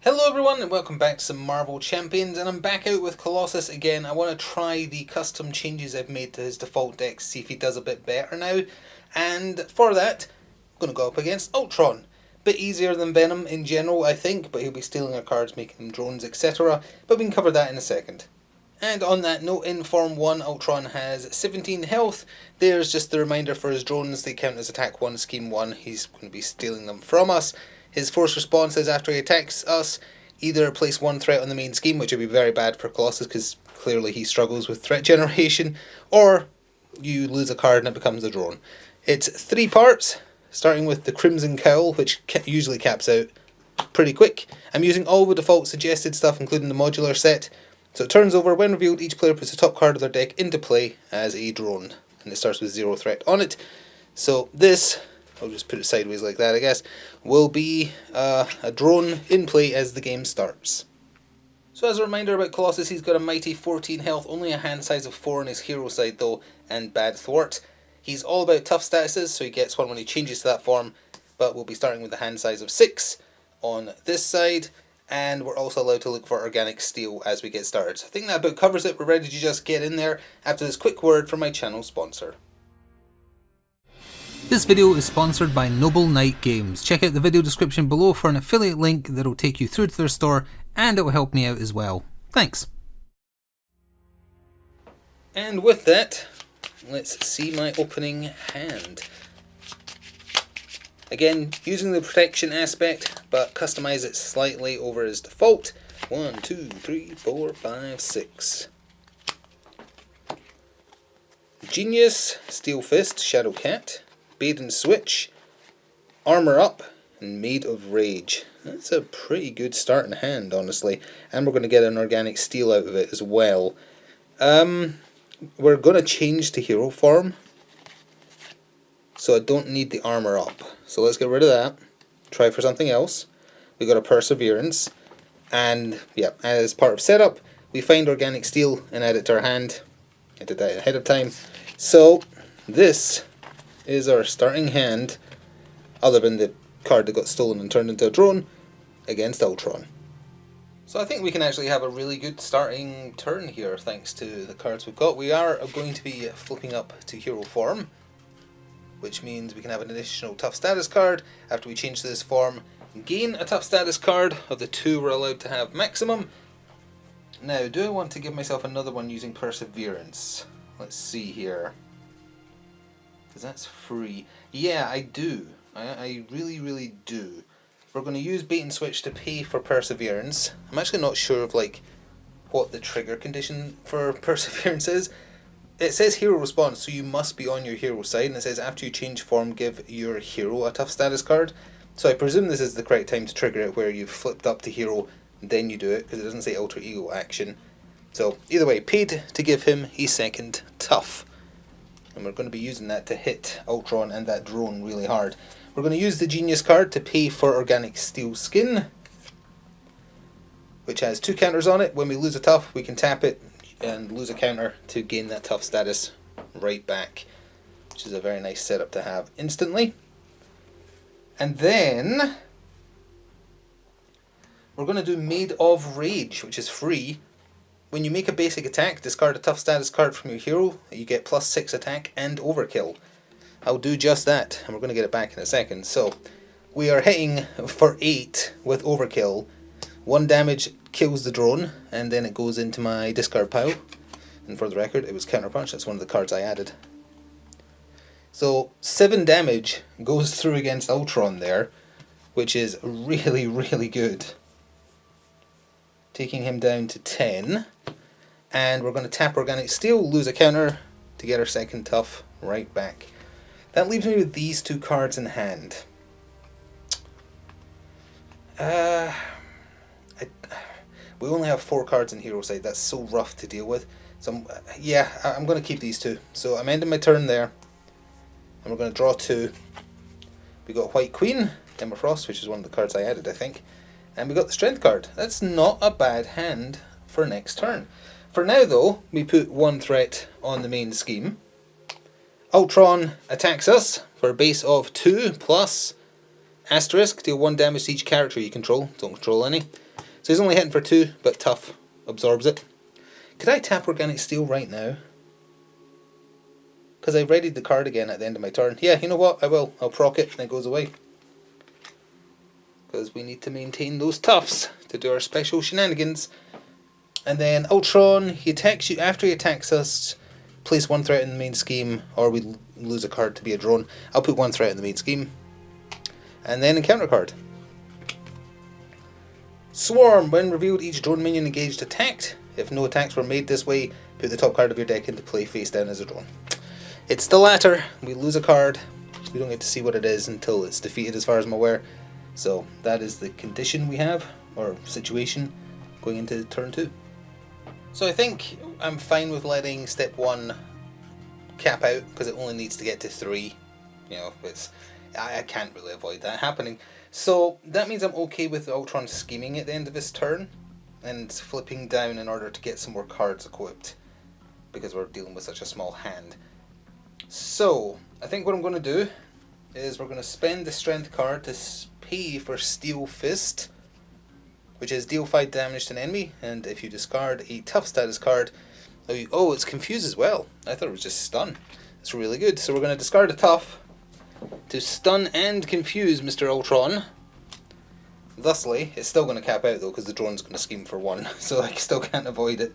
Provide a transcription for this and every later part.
Hello everyone and welcome back to some Marvel Champions, and I'm back out with Colossus again. I want to try the custom changes I've made to his default deck, see if he does a bit better now. And for that, I'm going to go up against Ultron. Bit easier than Venom in general, I think, but he'll be stealing our cards, making them drones, etc. But we can cover that in a second. And on that note, in Form 1, Ultron has 17 health. There's just the reminder for his drones, they count as Attack 1, Scheme 1. He's going to be stealing them from us. His force response is after he attacks us, either place one threat on the main scheme, which would be very bad for Colossus because clearly he struggles with threat generation, or you lose a card and it becomes a drone. It's 3 parts, starting with the Crimson Cowl, which usually caps out pretty quick. I'm using all the default suggested stuff, including the modular set. So it turns over, when revealed, each player puts the top card of their deck into play as a drone, and it starts with 0 threat on it. So this, I'll just put it sideways like that I guess, will be a drone in play as the game starts. So as a reminder about Colossus, he's got a mighty 14 health, only a hand size of 4 on his hero side though, and bad thwart. He's all about tough statuses, so he gets one when he changes to that form, but we'll be starting with a hand size of 6 on this side, and we're also allowed to look for organic steel as we get started. So I think that about covers it. We're ready to just get in there after this quick word from my channel sponsor. This video is sponsored by Noble Knight Games. Check out the video description below for an affiliate link that will take you through to their store, and it will help me out as well. Thanks. And with that, let's see my opening hand. Again, using the protection aspect, but customize it slightly over his default. 1, 2, 3, 4, 5, 6. Genius, Steel Fist, Shadow Cat, Bait and Switch, Armor Up, and Maid of Rage. That's a pretty good starting hand, honestly. And we're going to get an organic steel out of it as well. We're going to change to hero form, so I don't need the Armor Up. So let's get rid of that. Try for something else. We got a Perseverance, and yeah, as part of setup, we find organic steel and add it to our hand. I did that ahead of time. So this is our starting hand, other than the card that got stolen and turned into a drone, against Ultron. So I think we can actually have a really good starting turn here thanks to the cards we've got. We are going to be flipping up to hero form, which means we can have an additional tough status card after we change to this form. Gain a tough status card of the 2 we're allowed to have maximum. Now, do I want to give myself another one using Perseverance? Let's see here. Because that's free. Yeah, I do. I really do. We're going to use Bait and Switch to pay for Perseverance. I'm actually not sure of what the trigger condition for Perseverance is. It says hero response, so you must be on your hero side, and it says after you change form, give your hero a tough status card. So I presume this is the correct time to trigger it, where you've flipped up to hero, then you do it, because it doesn't say alter ego action. So either way, paid to give him a second tough. And we're going to be using that to hit Ultron and that drone really hard. We're going to use the Genius card to pay for Organic Steel Skin, which has 2 counters on it. When we lose a tough, we can tap it and lose a counter to gain that tough status right back, which is a very nice setup to have instantly. And then we're going to do Maid of Rage, which is free. When you make a basic attack, discard a tough status card from your hero. You get +6 attack and overkill. I'll do just that, and we're going to get it back in a second. So we are hitting for 8 with overkill. 1 damage kills the drone, and then it goes into my discard pile. And for the record, it was Counterpunch. That's one of the cards I added. So 7 damage goes through against Ultron there, which is really good. Taking him down to 10. And we're going to tap Organic Steel, lose a counter to get our second tough right back. That leaves me with these 2 cards in hand. We only have 4 cards in hero side. That's so rough to deal with. So yeah, I'm going to keep these 2. So I'm ending my turn there. And we're going to draw 2. We got White Queen, Emma Frost, which is one of the cards I added, I think. And we got the Strength card. That's not a bad hand for next turn. For now though, we put 1 threat on the main scheme. Ultron attacks us for a base of 2 plus asterisk, deal 1 damage to each character you control. Don't control any. So he's only hitting for 2, but tough absorbs it. Could I tap Organic Steel right now? Because I readied the card again at the end of my turn. Yeah, you know what? I will. I'll proc it and it goes away. Because we need to maintain those toughs to do our special shenanigans. And then Ultron, he attacks you. After he attacks us, place 1 threat in the main scheme, or we lose a card to be a drone. I'll put 1 threat in the main scheme. And then encounter card. Swarm. When revealed, each drone minion engaged attacked. If no attacks were made this way, put the top card of your deck into play face down as a drone. It's the latter. We lose a card. We don't get to see what it is until it's defeated, as far as I'm aware. So that is the condition we have, or situation, going into turn 2. So I think I'm fine with letting step 1 cap out, because it only needs to get to 3. You know, I can't really avoid that happening. So that means I'm okay with Ultron scheming at the end of his turn and flipping down in order to get some more cards equipped, because we're dealing with such a small hand. So I think what I'm going to do is we're going to spend the strength card to pay for Steel Fist, which is deal 5 damage to an enemy, and if you discard a tough status card, oh, it's confuse as well. I thought it was just stun. That's really good. So we're going to discard a tough to stun and confuse Mr. Ultron. Thusly, it's still going to cap out though, because the drone's going to scheme for 1, so I still can't avoid it.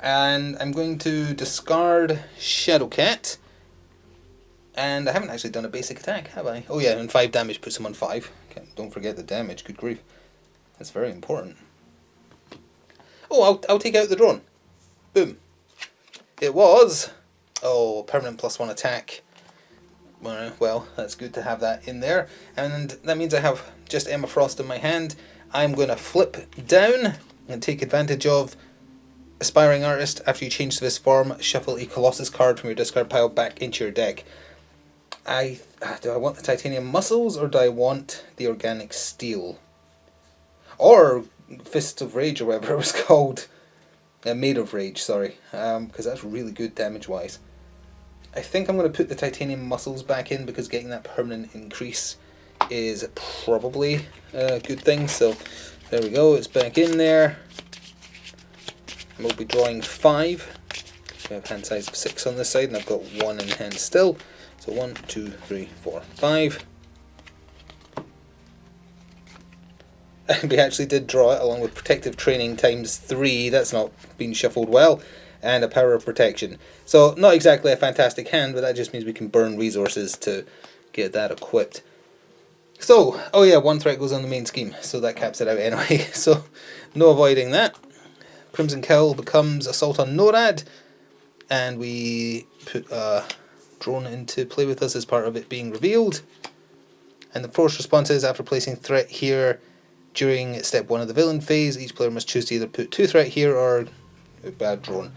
And I'm going to discard Shadowcat. And I haven't actually done a basic attack, have I? Oh yeah, and 5 damage puts him on 5. Okay, don't forget the damage, good grief. That's very important. Oh, I'll take out the drone. Boom. It was, permanent +1 attack. Well, that's good to have that in there. And that means I have just Emma Frost in my hand. I'm going to flip down and take advantage of Aspiring Artist. After you change to this form, shuffle a Colossus card from your discard pile back into your deck. Do I want the Titanium Muscles, or do I want the Organic Steel? Or Fists of Rage, or whatever it was called. Made of Rage, sorry. Because that's really good damage-wise. I think I'm going to put the Titanium Muscles back in, because getting that permanent increase is probably a good thing. So there we go, it's back in there. And we'll be drawing 5. We have hand size of 6 on this side, and I've got 1 in hand still. So 1, 2, 3, 4, 5. And we actually did draw it along with Protective Training times 3. That's not been shuffled well. And a Power of Protection. So not exactly a fantastic hand, but that just means we can burn resources to get that equipped. So, oh yeah, 1 threat goes on the main scheme, so that caps it out anyway. So no avoiding that. Crimson Cowl becomes Assault on NORAD, and we put a drone into play with us as part of it being revealed. And the force response is, after placing threat here during step 1 of the villain phase, each player must choose to either put 2 threat here or a bad drone.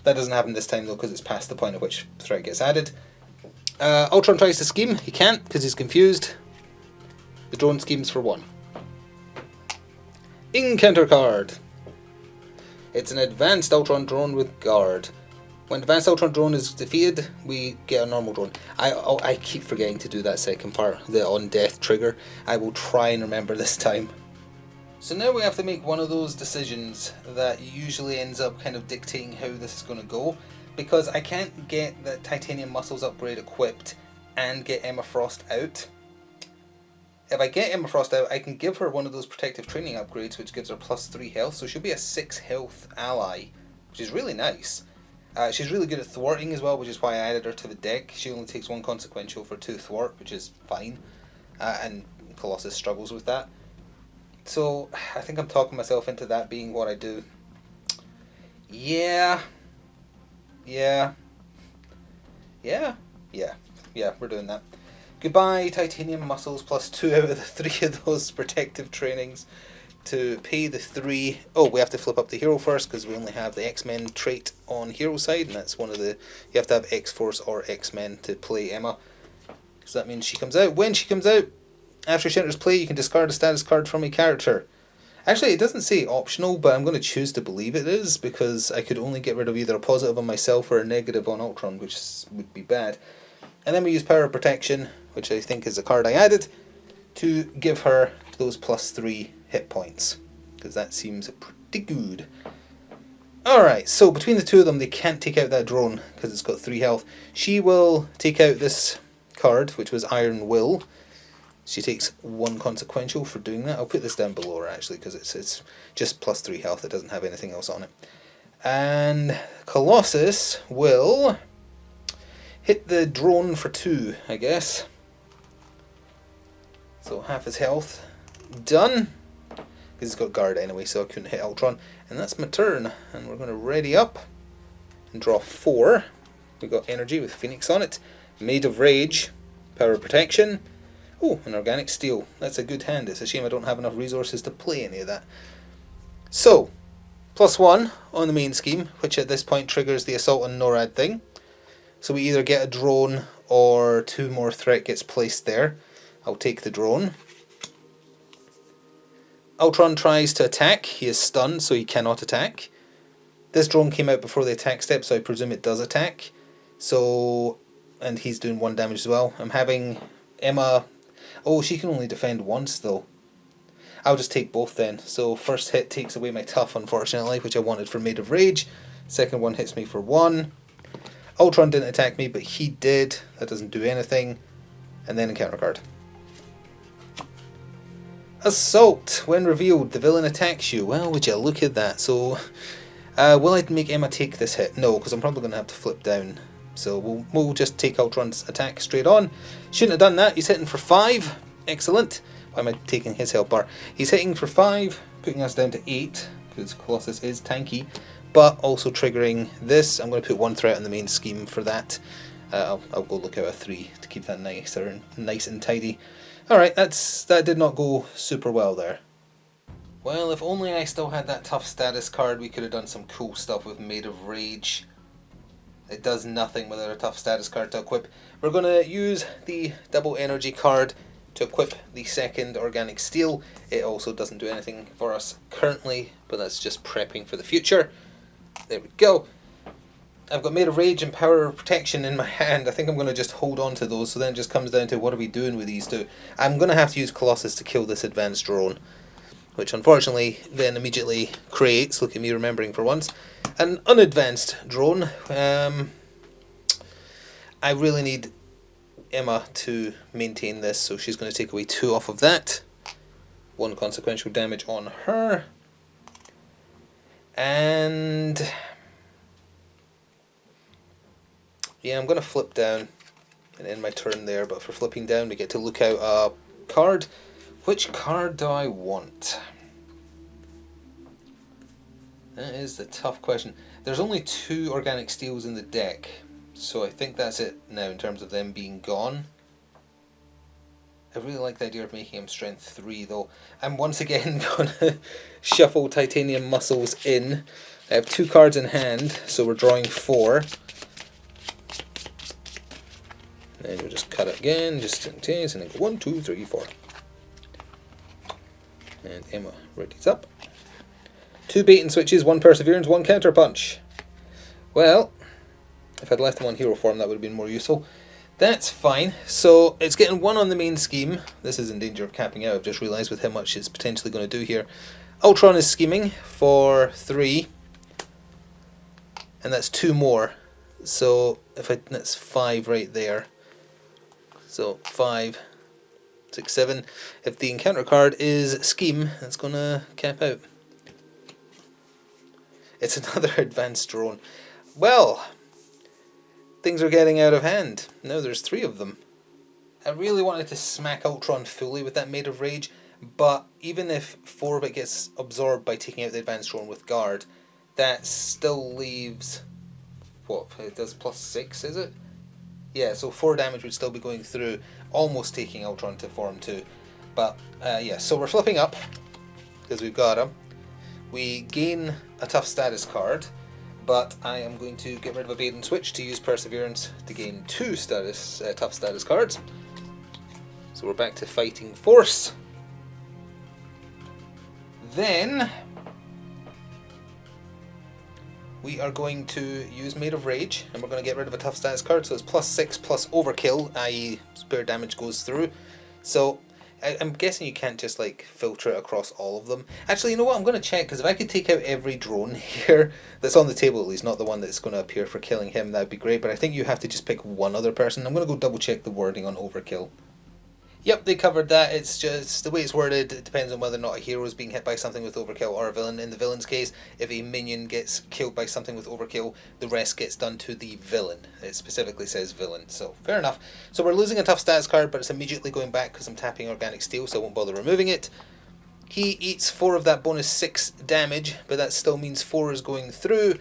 That doesn't happen this time though, because it's past the point at which threat gets added. Ultron tries to scheme. He can't because he's confused. The drone schemes for 1. Encounter card. It's an advanced Ultron drone with guard. When advanced Ultron drone is defeated, we get a normal drone. I keep forgetting to do that second part, the on death trigger. I will try and remember this time. So now we have to make one of those decisions that usually ends up kind of dictating how this is going to go, because I can't get the Titanium Muscles upgrade equipped and get Emma Frost out. If I get Emma Frost out, I can give her one of those Protective Training upgrades, which gives her +3 health, so she'll be a 6 health ally, which is really nice. She's really good at thwarting as well, which is why I added her to the deck. She only takes 1 consequential for 2 thwart, which is fine, and Colossus struggles with that. So I think I'm talking myself into that being what I do. Yeah, we're doing that. Goodbye Titanium Muscles, +2 out of the 3 of those Protective Trainings to pay the 3. Oh, we have to flip up the hero first, because we only have the X-Men trait on hero side, and that's one of the, you have to have X-Force or X-Men to play Emma. So that means she comes out. When she comes out, after she enters play, you can discard a status card from a character. Actually, it doesn't say optional, but I'm going to choose to believe it is, because I could only get rid of either a positive on myself or a negative on Ultron, which would be bad. And then we use Power of Protection, which I think is a card I added, to give her those +3 hit points. because that seems pretty good. Alright, so between the two of them, they can't take out that drone because it's got 3 health. She will take out this card, which was Iron Will. She takes 1 consequential for doing that. I'll put this down below her actually, because it's just plus 3 health. It doesn't have anything else on it. And Colossus will hit the drone for 2, I guess. So half his health. Done. Because he's got guard anyway, so I couldn't hit Ultron. And that's my turn. And we're going to ready up and draw 4. We've got energy with Phoenix on it. Made of Rage. Power of Protection. Oh, an Organic Steel. That's a good hand. It's a shame I don't have enough resources to play any of that. So, +1 on the main scheme, which at this point triggers the Assault on NORAD thing. So we either get a drone or 2 more threat gets placed there. I'll take the drone. Ultron tries to attack. He is stunned, so he cannot attack. This drone came out before the attack step, so I presume it does attack. So, and he's doing 1 damage as well. I'm having Emma... Oh, she can only defend once though. I'll just take both then. So first hit takes away my tough, unfortunately, which I wanted for Made of Rage. Second one hits me for 1. Ultron didn't attack me, but he did. That doesn't do anything. And then encounter card. Assault. When revealed, the villain attacks you. Well, would you look at that. So, will I make Emma take this hit? No, because I'm probably going to have to flip down. So we'll just take Ultron's attack straight on. Shouldn't have done that. He's hitting for 5. Excellent. Why am I taking his health bar? He's hitting for 5, putting us down to 8, because Colossus is tanky, but also triggering this. I'm going to put 1 threat on the main scheme for that. I'll go look out a 3 to keep that nice and tidy. Alright, that did not go super well there. Well, if only I still had that tough status card, we could have done some cool stuff with Made of Rage. It does nothing without a tough status card to equip. We're going to use the double energy card to equip the second Organic Steel. It also doesn't do anything for us currently, but that's just prepping for the future. There we go. I've got Made of Rage and Power of Protection in my hand. I think I'm going to just hold on to those, so then it just comes down to what are we doing with these two. I'm going to have to use Colossus to kill this advanced drone, which unfortunately then immediately creates, look at me remembering for once, an unadvanced drone. I really need Emma to maintain this, so she's going to take away 2 off of that. 1 consequential damage on her. And yeah, I'm going to flip down and end my turn there, but for flipping down we get to look out a card. Which card do I want? That is the tough question. There's only 2 Organic Steels in the deck, so I think that's it now in terms of them being gone. I really like the idea of making him strength 3 though. I'm once again going to shuffle Titanium Muscles in. I have 2 cards in hand, so we're drawing 4. And we'll just cut it again, just in case, and then go 1, 2, 3, 4. And Emma readies up. 2 bait and switches, 1 perseverance, 1 counter punch. Well, if I'd left them on hero form, that would have been more useful. That's fine. So it's getting 1 on the main scheme. This is in danger of capping out. I've just realised with how much it's potentially going to do here. Ultron is scheming for 3, and that's 2 more. So that's 5 right there. So 5, 6, 7. If the encounter card is scheme, that's going to cap out. It's another advanced drone. Well, things are getting out of hand. Now there's 3 of them. I really wanted to smack Ultron fully with that Made of Rage, but even if 4 of it gets absorbed by taking out the advanced drone with guard, that still leaves... what, it does +6, is it? Yeah, so 4 damage would still be going through, almost taking Ultron to form 2. But, yeah, so we're flipping up, because we've got him. We gain a tough status card, but I am going to get rid of a bait and switch to use Perseverance to gain 2 tough status cards. So we're back to Fighting Force. Then we are going to use Made of Rage, and we're going to get rid of a tough status card, so it's +6 plus overkill, i.e. spare damage goes through. So I'm guessing you can't just like filter it across all of them. Actually, you know what? I'm going to check, because if I could take out every drone here that's on the table, at least, not the one that's going to appear for killing him, that'd be great. But I think you have to just pick one other person. I'm going to go double check the wording on overkill. Yep, they covered that. It's just the way it's worded. It depends on whether or not a hero is being hit by something with overkill or a villain. In the villain's case, if a minion gets killed by something with overkill, the rest gets done to the villain. It specifically says villain, so fair enough. So we're losing a tough stats card, but it's immediately going back because I'm tapping organic steel, so I won't bother removing it. He eats 4 of that bonus 6 damage, but that still means 4 is going through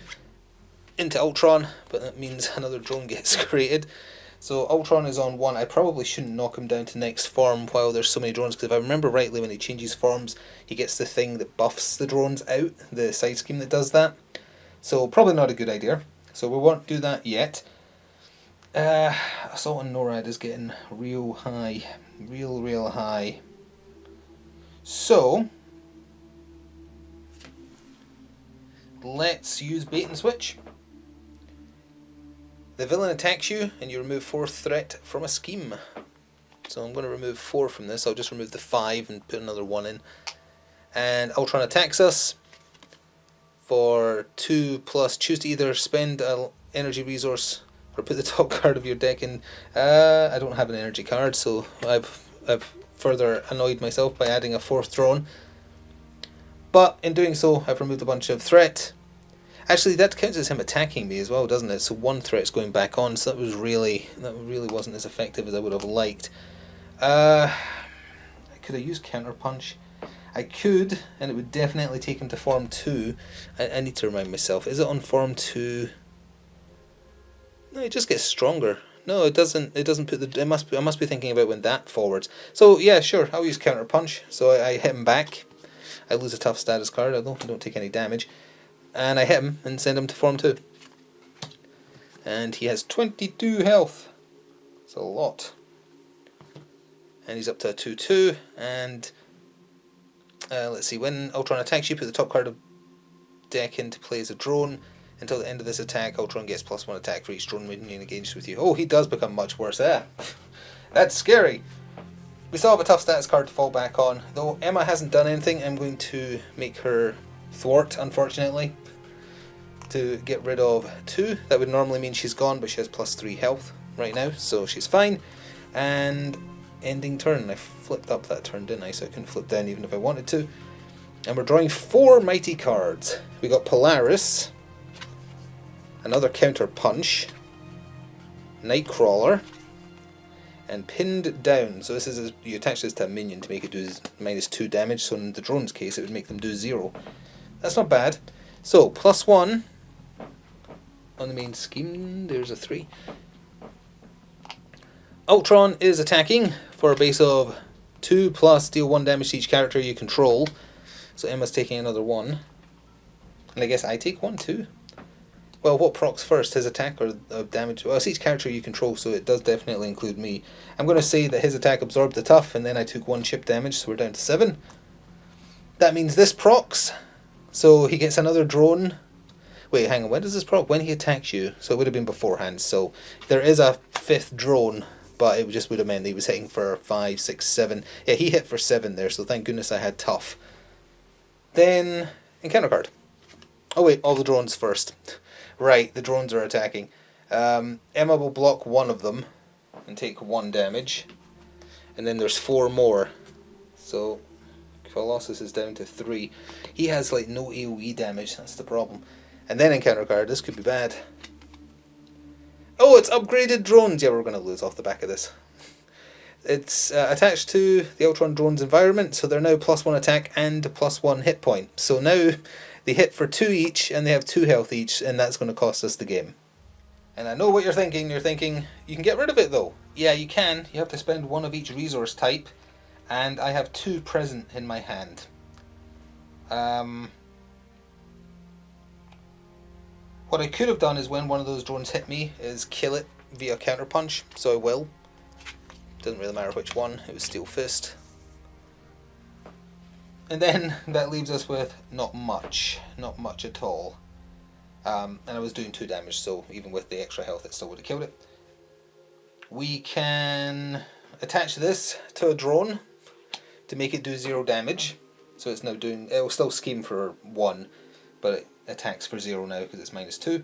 into Ultron, but that means another drone gets created. So Ultron is on 1. I probably shouldn't knock him down to next form while there's so many drones, because if I remember rightly, when he changes forms, he gets the thing that buffs the drones out, the side scheme that does that. So probably not a good idea. So we won't do that yet. Assault on NORAD is getting real high. Real high. So let's use bait and switch. The villain attacks you, and you remove 4 threat from a scheme. So I'm going to remove 4 from this. I'll just remove the 5 and put another 1 in. And Ultron attacks us for 2+. Choose to either spend an energy resource or put the top card of your deck in. I don't have an energy card, so I've further annoyed myself by adding a 4th drone. But in doing so, I've removed a bunch of threat. Actually, that counts as him attacking me as well, doesn't it? So 1 threat's going back on, so that really wasn't as effective as I would have liked. Could I use counter punch? I could, and it would definitely take him to form 2. I need to remind myself. Is it on form 2? No, it just gets stronger. No, it doesn't. It doesn't put the. I must be thinking about when that forwards. So yeah, sure. I'll use counter punch. So I hit him back. I lose a tough status card, although I don't take any damage. And I hit him and send him to form 2. And he has 22 health. It's a lot. And he's up to a 2/2. And let's see, when Ultron attacks you, put the top card of deck into play as a drone. Until the end of this attack, Ultron gets +1 attack for each drone minion engaged with you. Oh, he does become much worse there. That's scary. We still have a tough status card to fall back on. Though Emma hasn't done anything, I'm going to make her thwart, unfortunately, to get rid of 2. That would normally mean she's gone, but she has +3 health right now, so she's fine. And ending turn. I flipped up that turn, didn't I? So I couldn't flip down even if I wanted to. And we're drawing 4 mighty cards. We got Polaris, another counter punch, Nightcrawler, and pinned down. So this is you attach this to a minion to make it do -2 damage. So in the drone's case, it would make them do 0. That's not bad. So +1 on the main scheme. There's a 3. Ultron is attacking for a base of 2+, deal 1 damage to each character you control. So Emma's taking another 1. And I guess I take 1 too. Well, what procs first, his attack or damage? Well, it's each character you control, so it does definitely include me. I'm going to say that his attack absorbed the tough, and then I took 1 chip damage, so we're down to 7. That means this procs, so he gets another drone. Wait, hang on, when does this proc? When he attacks you, so it would have been beforehand. So there is a 5th drone, but it just would have meant he was hitting for 5, 6, 7. Yeah, he hit for 7 there, so thank goodness I had tough. Then, encounter card. Oh wait, all the drones first. Right, the drones are attacking. Emma will block 1 of them and take 1 damage. And then there's 4 more. So Colossus is down to 3. He has like no AoE damage, that's the problem. And then encounter card, this could be bad. Oh, it's upgraded drones! Yeah, we're going to lose off the back of this. It's attached to the Ultron drone's environment, so they're now +1 attack and +1 hit point. So now they hit for 2 each, and they have 2 health each, and that's going to cost us the game. And I know what you're thinking. You're thinking, you can get rid of it though. Yeah, you can. You have to spend 1 of each resource type, and I have 2 present in my hand. What I could have done is when one of those drones hit me is kill it via counter punch, so I will. Doesn't really matter which one, it was Steel Fist. And then that leaves us with not much at all. And I was doing 2 damage, so even with the extra health it still would have killed it. We can attach this to a drone, to make it do 0 damage. So it's now doing, it will still scheme for 1, but it attacks for 0 now because it's -2.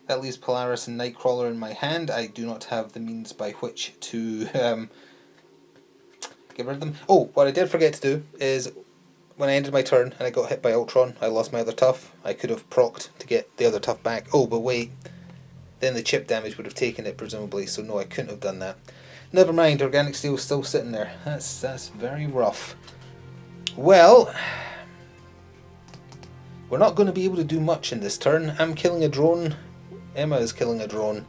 That leaves Polaris and Nightcrawler in my hand. I do not have the means by which to get rid of them. Oh, what I did forget to do is, when I ended my turn and I got hit by Ultron, I lost my other tough. I could have procced to get the other tough back. Oh, but wait. Then the chip damage would have taken it, presumably, so no, I couldn't have done that. Never mind, Organic Steel's still sitting there. That's very rough. Well, we're not going to be able to do much in this turn. I'm killing a drone. Emma is killing a drone.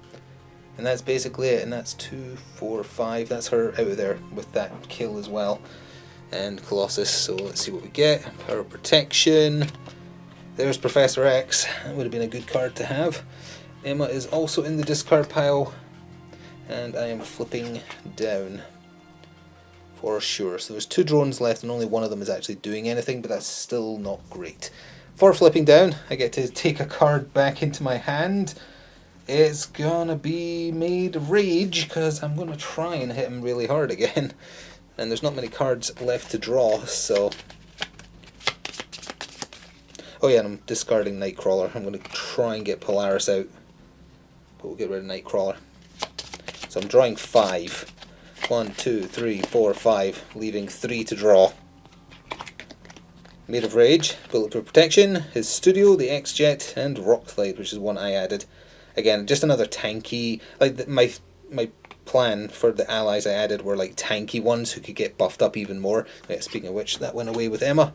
And that's basically it. And that's 2, 4, 5. That's her out of there with that kill as well. And Colossus. So let's see what we get. Power Protection. There's Professor X. That would have been a good card to have. Emma is also in the discard pile. And I am flipping down for sure. So there's 2 drones left and only one of them is actually doing anything, but that's still not great. For flipping down, I get to take a card back into my hand. It's gonna be Made of Rage, because I'm gonna try and hit him really hard again. And there's not many cards left to draw, so... Oh yeah, and I'm discarding Nightcrawler. I'm gonna try and get Polaris out, but we'll get rid of Nightcrawler. So I'm drawing 5. 1, 2, 3, 4, 5, leaving 3 to draw. Made of Rage, Bulletproof Protection, his Studio, the X-Jet, and Rockslide, which is one I added. Again, just another tanky, like my plan for the allies I added were like tanky ones who could get buffed up even more. Speaking of which, that went away with Emma.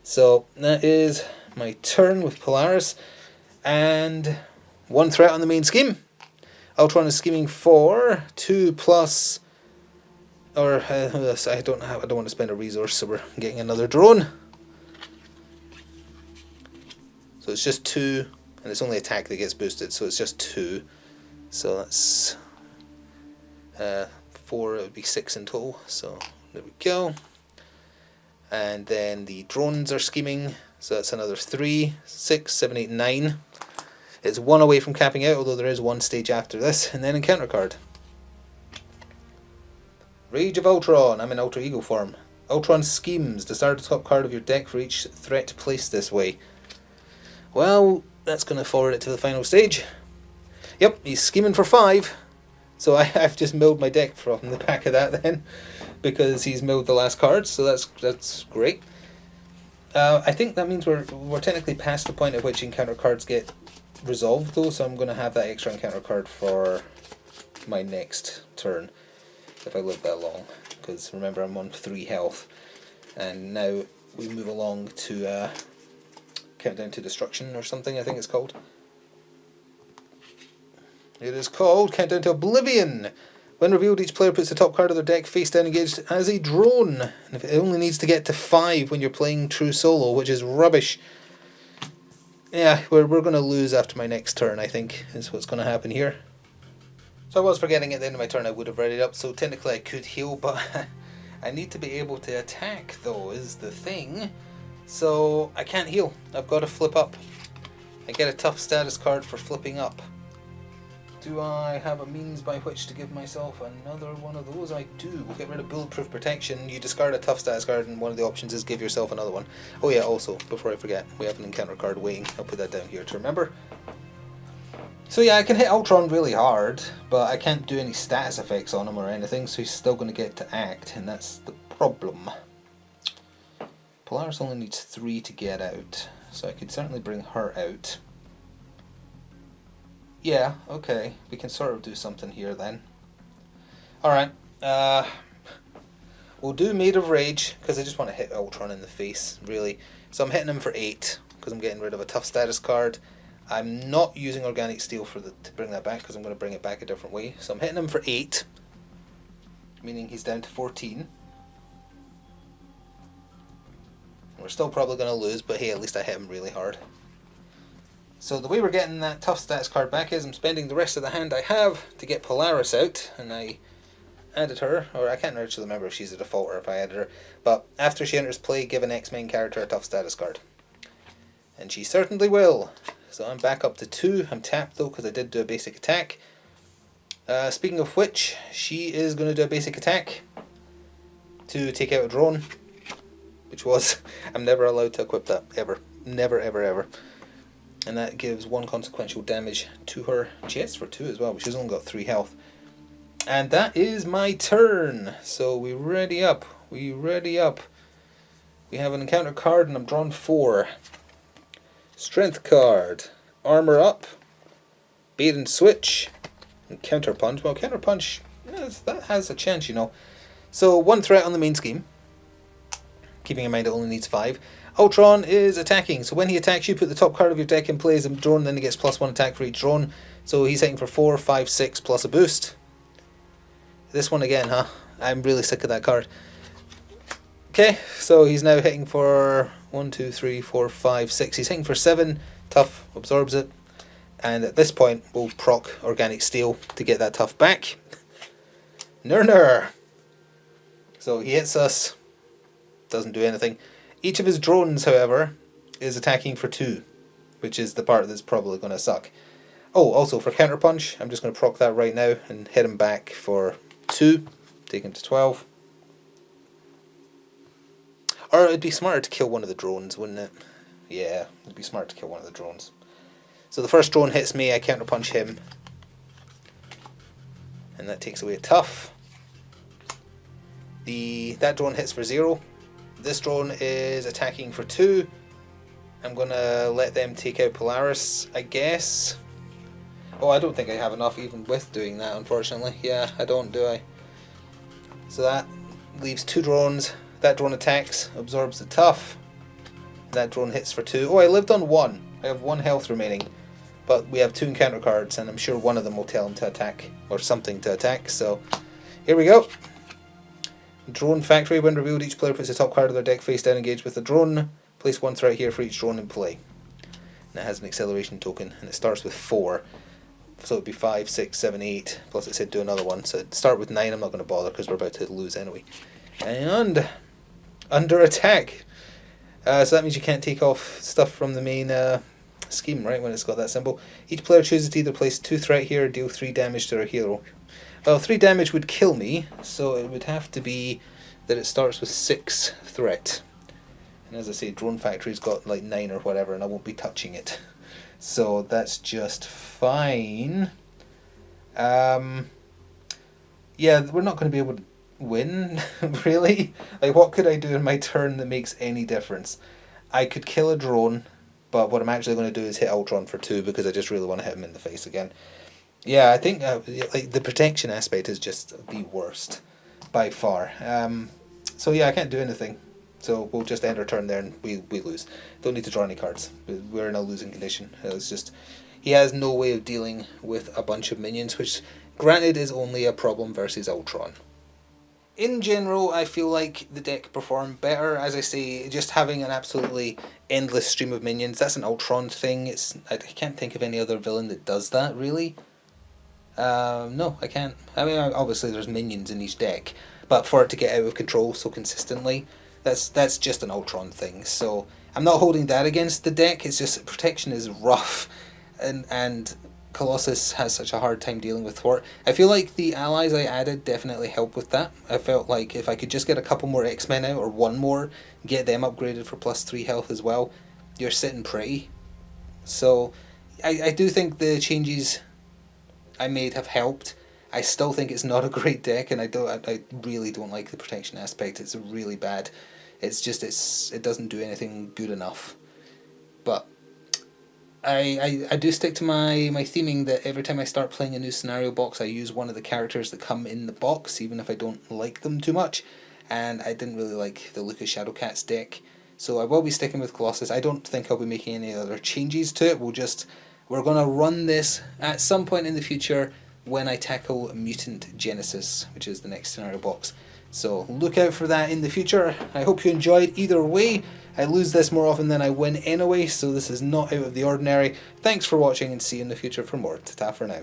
So that is my turn with Polaris, and 1 threat on the main scheme. Ultron is scheming for 2 plus, or I don't want to spend a resource, so we're getting another drone. So it's just 2, and it's only attack that gets boosted, so it's just 2. So that's 4, it would be 6 in total. So there we go. And then the drones are scheming, so that's another 3, 6, 7, 8, 9. It's 1 away from capping out, although there is 1 stage after this, and then encounter card. Rage of Ultron. I'm in Alter Ego form. Ultron schemes. Discard the top card of your deck for each threat placed this way. Well, that's going to forward it to the final stage. Yep, he's scheming for 5. So I've just milled my deck from the back of that then, because he's milled the last card, so that's great. I think that means we're technically past the point at which encounter cards get resolved though, so I'm going to have that extra encounter card for my next turn, if I live that long, because remember I'm on 3 health, and now we move along to Countdown to Destruction or something, I think it's called. It is called Countdown to Oblivion. When revealed, each player puts the top card of their deck face down engaged as a drone. And if it only needs to get to 5 when you're playing true solo, which is rubbish. Yeah, we're going to lose after my next turn, I think, is what's going to happen here. So I was forgetting at the end of my turn I would have read it up, so technically I could heal, but I need to be able to attack, though, is the thing. So I can't heal. I've got to flip up. I get a tough status card for flipping up. Do I have a means by which to give myself another one of those? I do. We'll get rid of Bulletproof Protection. You discard a tough status card, and one of the options is give yourself another one. Oh yeah, also, before I forget, we have an encounter card waiting. I'll put that down here to remember. So yeah, I can hit Ultron really hard, but I can't do any status effects on him or anything, so he's still going to get to act, and that's the problem. Polaris only needs 3 to get out, so I could certainly bring her out. Yeah, okay, we can sort of do something here then. Alright, we'll do Made of Rage, because I just want to hit Ultron in the face, really. So I'm hitting him for 8, because I'm getting rid of a tough status card. I'm not using Organic Steel to bring that back, because I'm going to bring it back a different way. So I'm hitting him for 8, meaning he's down to 14. We're still probably going to lose, but hey, at least I hit him really hard. So the way we're getting that tough stats card back is I'm spending the rest of the hand I have to get Polaris out, and I added her, or I can't actually remember if she's a default or if I added her, but after she enters play, give an X-main character a tough status card. And she certainly will. So I'm back up to 2. I'm tapped though because I did do a basic attack. Speaking of which, she is going to do a basic attack to take out a drone. which was, I'm never allowed to equip that, ever. Never, ever, ever. And that gives 1 consequential damage to her. She hits for 2 as well, but she's only got 3 health. And that is my turn. So we ready up. We ready up. We have an encounter card and I'm drawn 4. Strength card. Armor up. Bait and switch. And counter punch. Well, counter punch, that has a chance, you know. So 1 threat on the main scheme. Keeping in mind it only needs 5. Ultron is attacking. So when he attacks you, put the top card of your deck in play as a drone, then he gets +1 attack for each drone. So he's hitting for 4, 5, 6 plus a boost. This one again, huh? I'm really sick of that card. Okay, so he's now hitting for 1, 2, 3, 4, 5, 6. He's hitting for 7. Tough absorbs it. And at this point, we'll proc Organic Steel to get that tough back. Nurner! So he hits us. Doesn't do anything. Each of his drones, however, is attacking for 2. Which is the part that's probably going to suck. Oh, also for counter punch, I'm just going to proc that right now and hit him back for 2. Take him to 12. Or it'd be smarter to kill one of the drones, wouldn't it? Yeah, it'd be smart to kill one of the drones. So the first drone hits me, I counter punch him. And that takes away a tough. That drone hits for 0. This drone is attacking for 2. I'm going to let them take out Polaris, I guess. Oh, I don't think I have enough even with doing that, unfortunately. Yeah, I don't, do I? So that leaves 2 drones. That drone attacks, absorbs the tough. That drone hits for 2. Oh, I lived on 1. I have 1 health remaining. But we have 2 encounter cards, and I'm sure one of them will tell him to attack, or something to attack. So, here we go. Drone Factory. When revealed, each player puts the top card of their deck face down, engaged with a drone. Place 1 threat here for each drone in play. And it has an acceleration token, and it starts with 4. So it would be 5, 6, 7, 8. Plus it said do another one. So it'd start with 9. I'm not going to bother because we're about to lose anyway. And under attack. So that means you can't take off stuff from the main scheme, right, when it's got that symbol. Each player chooses to either place 2 threat here or deal 3 damage to their hero. Well, 3 damage would kill me, so it would have to be that it starts with 6 threat. And as I say, Drone Factory's got like 9 or whatever, and I won't be touching it. So that's just fine. Yeah, we're not going to be able to win, really. Like, what could I do in my turn that makes any difference? I could kill a drone, but what I'm actually going to do is hit Ultron for 2 because I just really want to hit him in the face again. Yeah, I think like the protection aspect is just the worst by far. So yeah, I can't do anything. So we'll just end our turn there and we lose. Don't need to draw any cards. We're in a losing condition. It's just, he has no way of dealing with a bunch of minions, which granted is only a problem versus Ultron. In general, I feel like the deck performed better. As I say, just having an absolutely endless stream of minions, that's an Ultron thing. I can't think of any other villain that does that, really. No, I can't. I mean, obviously there's minions in each deck, but for it to get out of control so consistently, that's just an Ultron thing. So I'm not holding that against the deck. It's just protection is rough, and Colossus has such a hard time dealing with thwart. I feel like the allies I added definitely help with that. I felt like if I could just get a couple more X-Men out, or 1 more, get them upgraded for +3 health as well, you're sitting pretty. So I do think the changes I made have helped. I still think it's not a great deck, and I really don't like the protection aspect. It's really bad. It's just it doesn't do anything good enough. But I do stick to my theming that every time I start playing a new scenario box, I use one of the characters that come in the box, even if I don't like them too much. And I didn't really like the look of Shadowcat's deck, so I will be sticking with Colossus. I don't think I'll be making any other changes to it. We're going to run this at some point in the future when I tackle Mutant Genesis, which is the next scenario box. So look out for that in the future. I hope you enjoyed either way. I lose this more often than I win anyway, so this is not out of the ordinary. Thanks for watching, and see you in the future for more. Ta-ta for now.